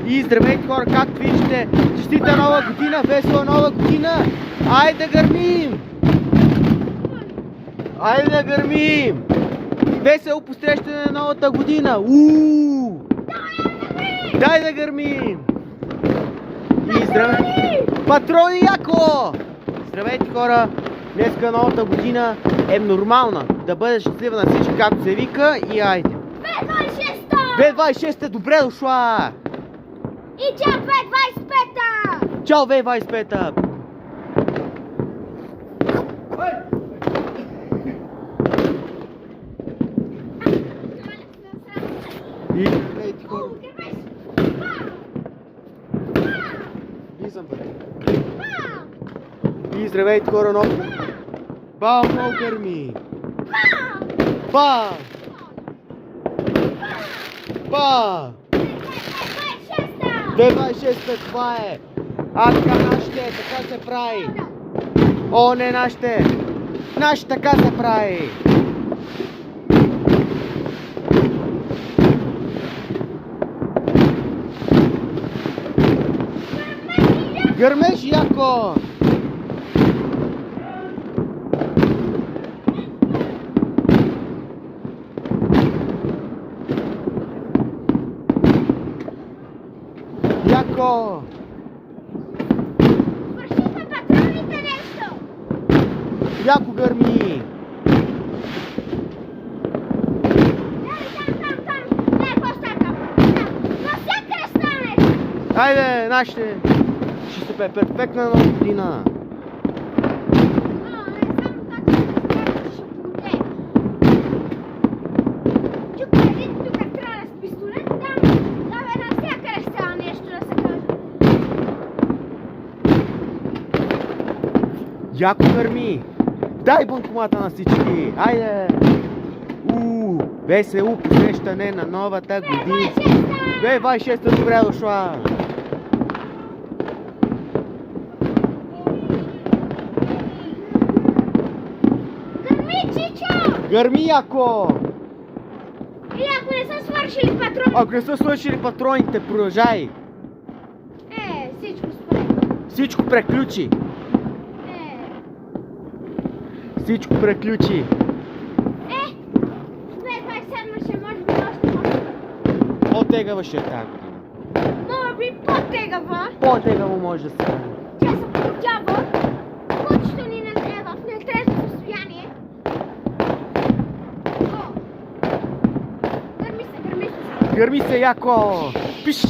И здравейте хора, както виждате, честита нова година, весела нова година! Айде да гърмим! Айде да гърмим! Весело посрещане на новата година! Уу! Дай да гърмим! И здравейте! Патрони яко! Здравейте хора! Днеска новата година е нормална. Да бъде щастлива на всички, както се вика, и айде! 2026! Добре дошла! И чао 2025! Чао 2025! И здравейте хора! Влизам бе! И здравейте хора, много! Бау, много гърми! Ба! Ба! 2026, това е! Така нашите, така се прави! О, не нашите! Нашите така се прави! Гърмеш яко! Яко! Вършиха патроните нещо! Яко гърми! Там! Не, по-стака! Навсякъде стане! Айде, нашите! Ще се бе перфектна нова година! Яко гърми! Дай банкомата на всички! Айде! Весело посрещане на новата година! 2026 добре дошла! Гърми, Чичо! Гърми яко! И ако не са свършили патроните? Ако не са свършили патроните, продължай! Всичко спре. Всичко преключи! Всичко преключи! 2027 ще може би още може. По-тегава ще е тази година. Може би по-тегава. По-тегаво може да се. Тя се подява. Почето ни е в нетрезво състояние. Гърми се. Гърми се яко! Пиш!